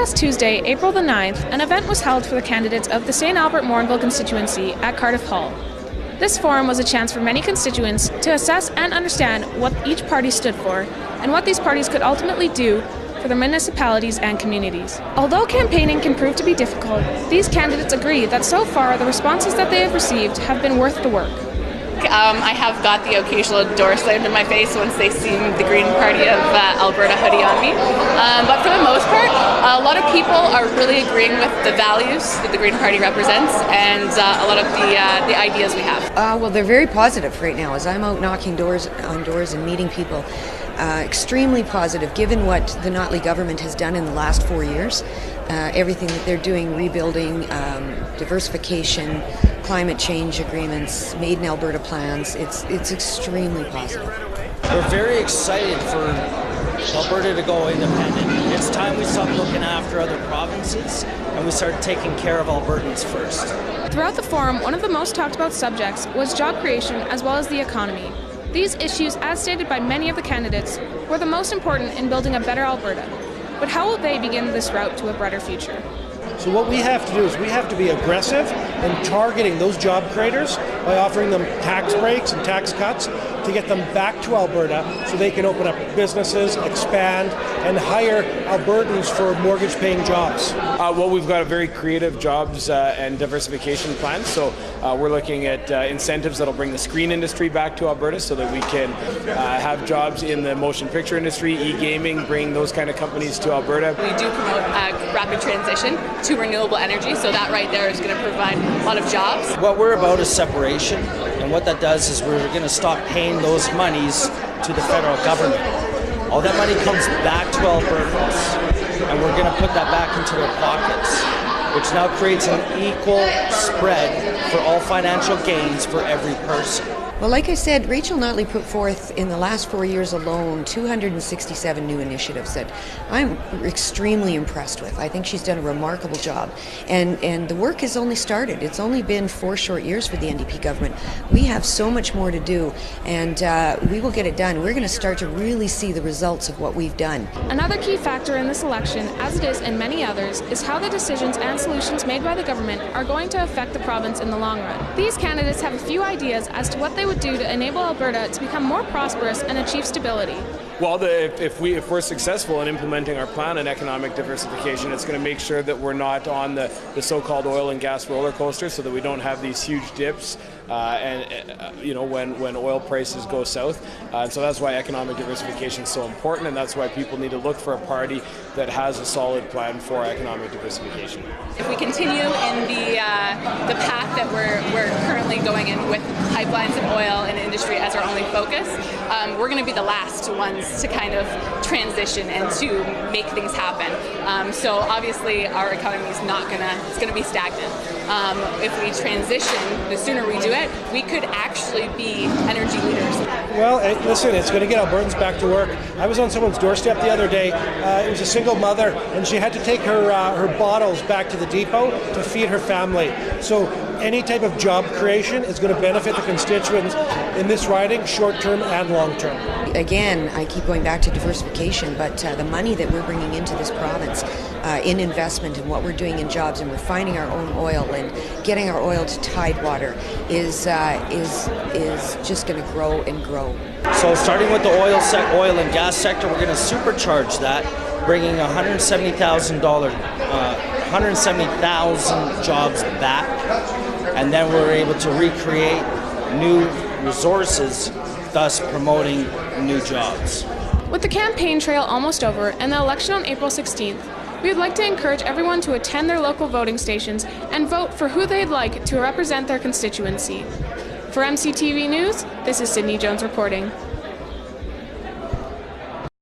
past Tuesday, April the 9th, an event was held for the candidates of the St. Albert-Morinville constituency at Cardiff Hall. This forum was a chance for many constituents to assess and understand what each party stood for and what these parties could ultimately do for their municipalities and communities. Although campaigning can prove to be difficult, these candidates agree that so far the responses that they have received have been worth the work. I have got the occasional door slammed in my face once they see the Green Party of Alberta hoodie on me. But for the most part, a lot of people are really agreeing with the values that the Green Party represents and a lot of the ideas we have. Well, they're very positive right now. As I'm out knocking on doors and meeting people, extremely positive given what the Natalie government has done in the last 4 years. Everything that they're doing, rebuilding, diversification, climate change agreements, made in Alberta plans, it's extremely positive. We're very excited for Alberta to go independent. It's time we stop looking after other provinces and we start taking care of Albertans first. Throughout the forum, one of the most talked about subjects was job creation as well as the economy. These issues, as stated by many of the candidates, were the most important in building a better Alberta. But how will they begin this route to a brighter future? So what we have to do is we have to be aggressive in targeting those job creators by offering them tax breaks and tax cuts to get them back to Alberta so they can open up businesses, expand, and hire Albertans for mortgage-paying jobs. Well, we've got a very creative jobs and diversification plan. So we're looking at incentives that'll bring the screen industry back to Alberta so that we can have jobs in the motion picture industry, e-gaming, bring those kind of companies to Alberta. We do promote a rapid transition to renewable energy, so that right there is going to provide a lot of jobs. What we're about is separation, and what that does is we're going to stop paying those monies to the federal government. All that money comes back to Albertans, and we're going to put that back into their pockets, which now creates an equal spread for all financial gains for every person. Well, like I said, Rachel Natalie put forth in the last 4 years alone 267 new initiatives that I'm extremely impressed with. I think she's done a remarkable job. And the work has only started. It's only been 4 short years for the NDP government. We have so much more to do, and we will get it done. We're going to start to really see the results of what we've done. Another key factor in this election, as it is in many others, is how the decisions and solutions made by the government are going to affect the province in the long run. These candidates have a few ideas as to what they would do to enable Alberta to become more prosperous and achieve stability. Well, if we're successful in implementing our plan on economic diversification, it's going to make sure that we're not on the so-called oil and gas roller coaster, so that we don't have these huge dips when oil prices go south. So that's why economic diversification is so important, and that's why people need to look for a party that has a solid plan for economic diversification. If we continue in the path that we're currently going in with pipelines and oil and industry as our only focus, we're going to be the last ones to kind of transition and to make things happen. So obviously our economy is it's going to be stagnant. If we transition, the sooner we do it, we could actually be energy leaders. Well, listen, it's going to get Albertans back to work. I was on someone's doorstep the other day. It was a single mother, and she had to take her bottles back to the depot to feed her family. So any type of job creation is going to benefit the constituents in this riding, short-term and long-term. Again, I keep going back to diversification, but the money that we're bringing into this province in investment and what we're doing in jobs and refining our own oil and getting our oil to Tidewater is just going to grow and grow. So starting with the oil and gas sector, we're going to supercharge that, bringing 170,000 jobs back, and then we're able to recreate new resources, thus promoting new jobs. With the campaign trail almost over and the election on April 16th, we would like to encourage everyone to attend their local voting stations and vote for who they'd like to represent their constituency. For MCTV News, this is Sydney Jones reporting.